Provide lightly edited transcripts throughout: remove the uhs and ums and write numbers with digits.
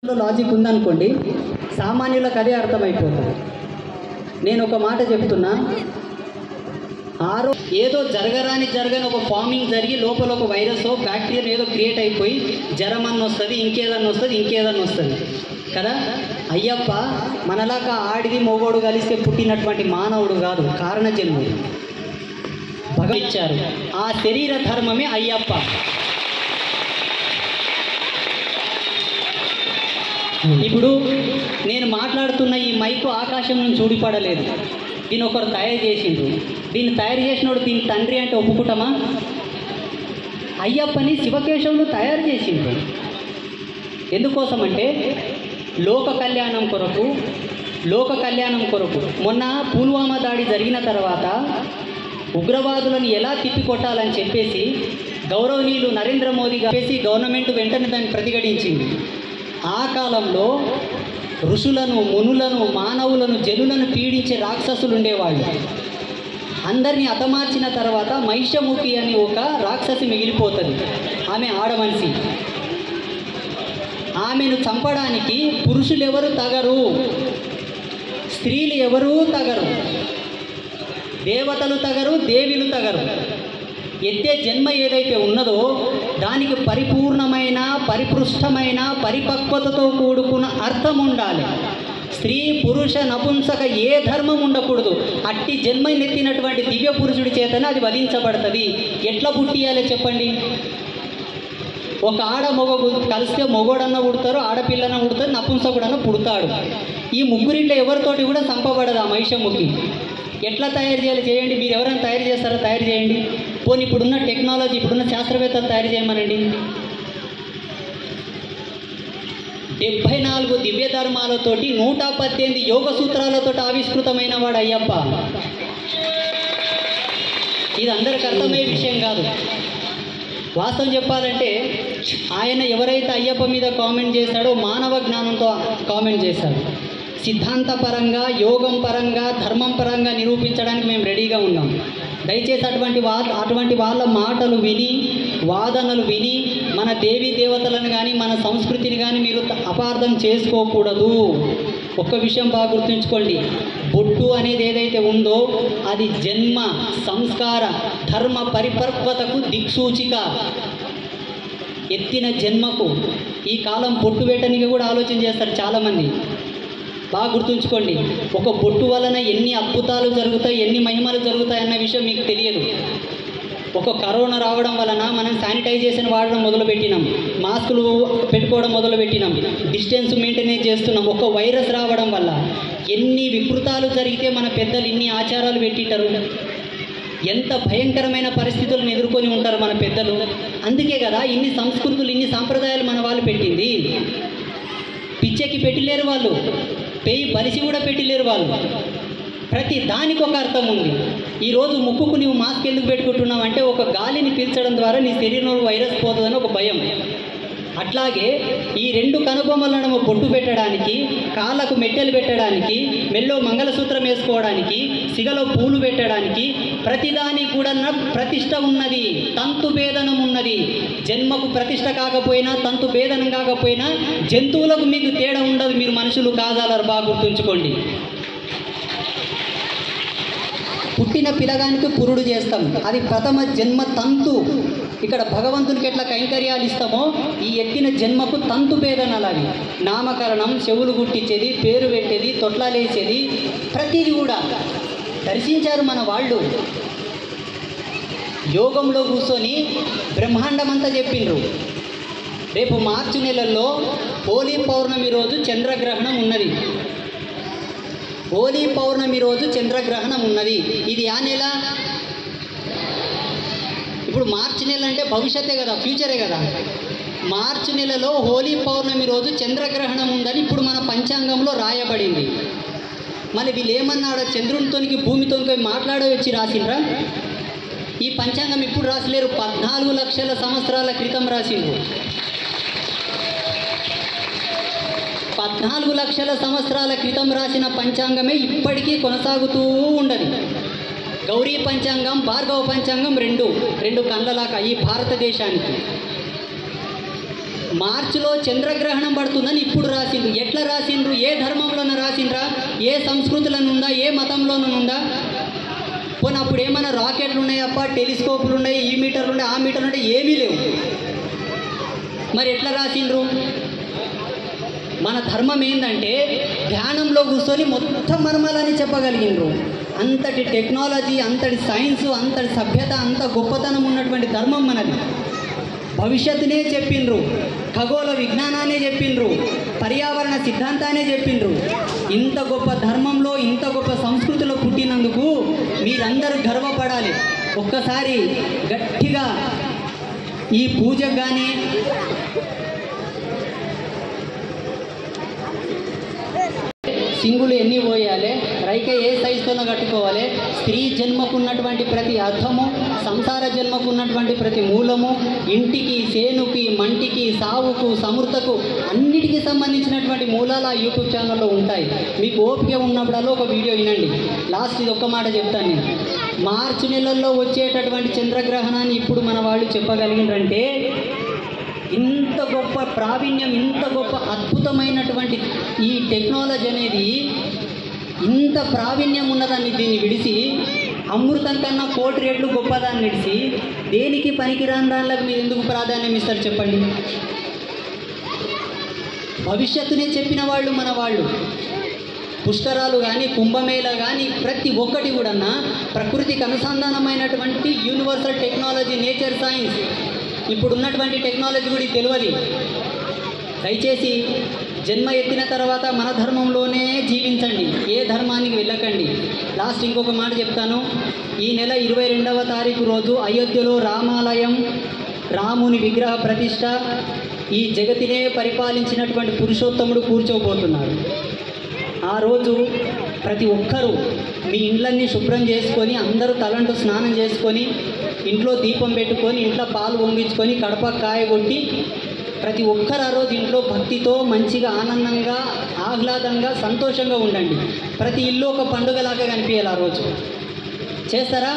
Logic ఉందనుకోండి, సామాన్యులకు అదే అర్థమైపోతుంది. నేను ఒక మాట చెప్తున్నా, ఏదో జరగని ఒక ఫార్మింగ్ జరిగి లోపల ఒక వైరస్ బ్యాక్టీరియా ఏదో క్రియేట్ అయిపోయి జ్వరం అన్న వస్తుంది, ఇంకేదన్నా వస్తుంది కదా. అయ్యప్ప మనలాగా ఆడిది మొగోడు కలిస్తే పుట్టినటువంటి మానవుడు కాదు, కారణ జన్ముడు. భగవిచ్చారు ఆ శరీర ధర్మమే అయ్యప్ప. ఇప్పుడు నేను మాట్లాడుతున్న ఈ మైకు ఆకాశం నుంచి ఊడిపడలేదు, దీని ఒకరు తయారు చేసిండ్రు. దీన్ని తయారు చేసినోడు దీని తండ్రి అంటే ఒప్పుకుంటామా? అయ్యప్పని శివకేశవులు తయారు చేసిండ్రు. ఎందుకోసం అంటే లోక కళ్యాణం కొరకు. మొన్న పుల్వామా దాడి జరిగిన తర్వాత ఉగ్రవాదులను ఎలా తిప్పికొట్టాలని చెప్పేసి గౌరవనీయులు నరేంద్ర మోదీ చెప్పేసి గవర్నమెంట్ వెంటనే దాన్ని ప్రతిఘటించింది. ఆ కాలంలో ఋషులను, మునులను, మానవులను, జనులను పీడించే రాక్షసులు ఉండేవాళ్ళు. అందరినీ హతమార్చిన తర్వాత మహిషముఖి అని ఒక రాక్షసి మిగిలిపోతుంది. ఆమె ఆడమనిషి. ఆమెను చంపడానికి పురుషులు ఎవరు తగరు, స్త్రీలు ఎవరూ తగరు, దేవతలు తగరు, దేవీలు తగరు. ఎత్తే జన్మ ఏదైతే ఉన్నదో దానికి పరిపూర్ణమైన, పరిపృష్టమైన, పరిపక్వతతో కూడుకున్న అర్థం ఉండాలి. స్త్రీ, పురుష, నపుంసక ఏ ధర్మం ఉండకూడదు. అట్టి జన్మనెత్తినటువంటి దివ్య పురుషుడి చేతనే అది వధించబడుతుంది. ఎట్లా పుట్టియాలి చెప్పండి? ఒక ఆడ మొగ కలిస్తే మొగోడన్న పుడతారు, ఆడపిల్లన పుడతారు, నపుంసకుడన్న పుడతాడు. ఈ ముగ్గురిలో ఎవరితోటి కూడా చంపబడదు ఆ మహిషముఖి. ఎట్లా తయారు చేయాలి చేయండి. మీరు ఎవరైనా తయారు చేస్తారో తయారు చేయండి. పోనీ ఇప్పుడున్న టెక్నాలజీ, ఇప్పుడున్న శాస్త్రవేత్తలు తయారు చేయమనండి. 74 దివ్య ధర్మాలతోటి 118 యోగ సూత్రాలతో ఆవిష్కృతమైన వాడు అయ్యప్ప. ఇది అందరికి అర్థమయ్యే విషయం కాదు. వాస్తవం చెప్పాలంటే ఆయన ఎవరైతే అయ్యప్ప మీద కామెంట్ చేశాడో మానవ జ్ఞానంతో కామెంట్ చేశాడు. సిద్ధాంతపరంగా, యోగం పరంగా, ధర్మం పరంగా నిరూపించడానికి మేము రెడీగా ఉన్నాం. దయచేసి అటువంటి వాళ్ళ మాటలు విని, వాదనలు విని మన దేవీ దేవతలను కానీ మన సంస్కృతిని కానీ మీరు అపార్థం చేసుకోకూడదు. ఒక్క విషయం బాగా గుర్తుంచుకోండి. బొట్టు అనేది ఏదైతే ఉందో అది జన్మ, సంస్కార, ధర్మ పరిపక్వతకు దిక్సూచిక. ఎత్తిన జన్మకు ఈ కాలం బొట్టు పెట్టడానికి కూడా ఆలోచన చేస్తారు చాలామంది. బాగా గుర్తుంచుకోండి. ఒక బొట్టు వలన ఎన్ని అద్భుతాలు జరుగుతాయి, ఎన్ని మహిమలు జరుగుతాయి అన్న విషయం మీకు తెలియదు. ఒక కరోనా రావడం వలన మనం శానిటైజేషన్ వాడడం మొదలుపెట్టినాం, మాస్కులు పెట్టుకోవడం మొదలుపెట్టినాం, డిస్టెన్స్ మెయింటైన్ చేస్తున్నాం. ఒక వైరస్ రావడం వల్ల ఎన్ని వికృతాలు జరిగితే మన పెద్దలు ఇన్ని ఆచారాలు పెట్టింటారు. ఎంత భయంకరమైన పరిస్థితులను ఎదుర్కొని ఉంటారు మన పెద్దలు. అందుకే కదా ఇన్ని సంస్కృతులు, ఇన్ని సాంప్రదాయాలు మన వాళ్ళు పెట్టింది. పిచ్చెకి పెట్టలేరు వాళ్ళు, పేయి బలిసి కూడా పెట్టలేరు వాళ్ళు. ప్రతి దానికి ఒక అర్థం ఉంది. ఈరోజు ముక్కుకు నువ్వు మాస్క్ ఎందుకు పెట్టుకుంటున్నావు అంటే ఒక గాలిని పీల్చడం ద్వారా నీ శరీరంలో వైరస్ పోతుందని ఒక భయం. అట్లాగే ఈ 2 కనుబొమ్మలను బొట్టు పెట్టడానికి, కాళ్ళకు మెట్టెలు పెట్టడానికి, మెల్లో మంగళసూత్రం వేసుకోవడానికి, సిగలో పూలు పెట్టడానికి, ప్రతిదానికి కూడా ప్రతిష్ట ఉన్నది, తంతు భేదనం ఉన్నది. జన్మకు ప్రతిష్ట కాకపోయినా, తంతు భేదనం కాకపోయినా జంతువులకు మీకు తేడా ఉండదు. మీరు మనుషులు కాదాలరు, బాగా గుర్తుంచుకోండి. పుట్టిన పిల్లగానికి పురుడు చేస్తాం, అది ప్రథమ జన్మ తంతు. ఇక్కడ భగవంతునికి ఎట్లా కైంకర్యాలు ఇస్తామో ఈ ఎత్తిన జన్మకు తంతు భేదనాలు. అవి నామకరణం, చెవులు గుట్టించేది, పేరు పెట్టేది, తొట్లాలేసేది, ప్రతిదీ కూడా దర్శించారు మన వాళ్ళు. యోగంలో కూర్చొని బ్రహ్మాండమంతా చెప్పిండ్రు. రేపు మార్చి నెలల్లో హోలీ పౌర్ణమి రోజు చంద్రగ్రహణం ఉన్నది. హోలీ పౌర్ణమి రోజు చంద్రగ్రహణం ఉన్నది. ఇది ఆ నెల? ఇప్పుడు మార్చి నెల అంటే భవిష్యత్తే కదా, ఫ్యూచరే కదా. మార్చి నెలలో హోలీ పౌర్ణమి రోజు చంద్రగ్రహణం ఉందని ఇప్పుడు మన పంచాంగంలో రాయబడింది. మళ్ళీ వీళ్ళు ఏమన్నాడో చంద్రునితోనికి భూమితోనికి మాట్లాడే వచ్చి రాసిండ్రా? ఈ పంచాంగం ఇప్పుడు రాసలేరు, 14 లక్షల సంవత్సరాల క్రితం రాసిండ్రు. 14 లక్షల సంవత్సరాల క్రితం రాసిన పంచాంగమే ఇప్పటికీ కొనసాగుతూ ఉండదు. గౌరీ పంచాంగం, భార్గవ పంచాంగం రెండు కళ్ళలాక ఈ భారతదేశానికి. మార్చిలో చంద్రగ్రహణం పడుతుందని ఇప్పుడు రాసిండ్రు. ఎట్లా రాసిండ్రు? ఏ ధర్మంలోనూ రాసిండ్రా? ఏ సంస్కృతిలోనూ ఉందా? ఏ మతంలోనూ ఉందా? పోనీ అప్పుడు ఏమైనా రాకెట్లు ఉన్నాయప్ప, టెలిస్కోపులు ఉన్నాయి, ఈ మీటర్లు ఉన్నాయి, ఆ మీటర్లు ఉన్నాయి, ఏమీ లేవు. మరి ఎట్లా రాసిండ్రు? మన ధర్మం ఏంటంటే ధ్యానంలో కూర్చొని మొత్తం మర్మాలని చెప్పగలిగినరు. అంతటి టెక్నాలజీ, అంతటి సైన్స్, అంతటి సభ్యత, అంత గొప్పతనం ఉన్నటువంటి ధర్మం మనది. భవిష్యత్తునే చెప్పిండ్రు, ఖగోళ విజ్ఞానాన్ని చెప్పిండ్రు, పర్యావరణ సిద్ధాంతాన్ని చెప్పిండ్రు. ఇంత గొప్ప ధర్మంలో, ఇంత గొప్ప సంస్కృతిలో పుట్టినందుకు మీరందరూ గర్వపడాలి. ఒక్కసారి గట్టిగా ఈ పూజకు కానీ సింగులు ఎన్ని పోయాలి, రైక ఏ సైజుతోనో కట్టుకోవాలి, స్త్రీ జన్మకున్నటువంటి ప్రతి అర్థము, సంసార జన్మకున్నటువంటి ప్రతి మూలము, ఇంటికి, సేనుకి, మంటికి, సావుకు, సమృద్ధకు అన్నిటికీ సంబంధించినటువంటి మూలాలు ఆ యూట్యూబ్ ఛానల్లో ఉంటాయి. మీకు ఓపిక ఉన్నప్పుడల్లా ఒక వీడియో వినండి. లాస్ట్ ఇది ఒక్క మాట చెప్తాను నేను. మార్చి నెలల్లో వచ్చేటటువంటి చంద్రగ్రహణాన్ని ఇప్పుడు మన వాళ్ళు చెప్పగలిగినారంటే ఇంత గొప్ప ప్రావీణ్యం, ఇంత గొప్ప అద్భుతమైనటువంటి ఈ టెక్నాలజీ అనేది ఇంత ప్రావీణ్యం ఉన్నదాన్ని దీన్ని విడిచి అమృతం కన్నా 1,000 రెట్లు గొప్పదాన్ని విడిచి దేనికి పనికిరాని దానిలకు మీరు ఎందుకు ప్రాధాన్యం ఇస్తారు చెప్పండి? భవిష్యత్తునే చెప్పిన వాళ్ళు మన వాళ్ళు. పుష్కరాలు కానీ, కుంభమేళ కానీ ప్రతి ఒక్కటి కూడా ప్రకృతికి అనుసంధానమైనటువంటి యూనివర్సల్ టెక్నాలజీ, నేచర్ సైన్స్. ఇప్పుడు ఉన్నటువంటి టెక్నాలజీ కూడా తెలియదు. దయచేసి జన్మ ఎత్తిన తర్వాత మన ధర్మంలోనే జీవించండి, ఏ ధర్మానికి వెళ్ళకండి. లాస్ట్ ఇంకొక మాట చెప్తాను. ఈ నెల 22వ తారీఖు రోజు అయోధ్యలో రామాలయం, రాముని విగ్రహ ప్రతిష్ట, ఈ జగతినే పరిపాలించినటువంటి పురుషోత్తముడు కూర్చోబోతున్నారు. ఆ రోజు ప్రతి ఒక్కరూ మీ ఇండ్లన్నీ శుభ్రం చేసుకొని, అందరూ తలంటూ స్నానం చేసుకొని, ఇంట్లో దీపం పెట్టుకొని, ఇంట్లో పాలు పొంగించుకొని, కడప కాయ కొట్టి ప్రతి ఒక్కరు ఆ రోజు ఇంట్లో భక్తితో మంచిగా, ఆనందంగా, ఆహ్లాదంగా, సంతోషంగా ఉండండి. ప్రతి ఇల్లు ఒక పండుగలాగా కనిపించాలి. ఆ రోజు చేస్తారా?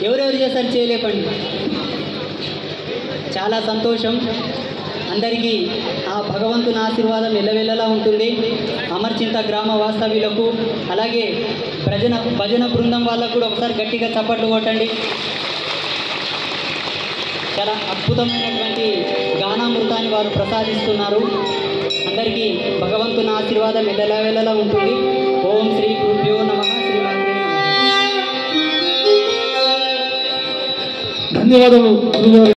ఎవరెవరు చేస్తారు? చేయలేపండి. చాలా సంతోషం. అందరికీ ఆ భగవంతుని ఆశీర్వాదం ఎల్లవెల్లలా ఉంటుంది. అమర్చింత గ్రామ వాస్తవ్యులకు, అలాగే భజన బృందం వాళ్ళకు కూడా ఒకసారి గట్టిగా చప్పట్లు కొట్టండి. చాలా అద్భుతమైనటువంటి గానామృతాన్ని వారు ప్రసాదిస్తున్నారు. అందరికీ భగవంతుని ఆశీర్వాదం ఎల్లవెల్లలా ఉంటుంది. ఓం శ్రీ గురుభ్యో నమః. శ్రీమాత్రే నమః. ధన్యవాదాలు.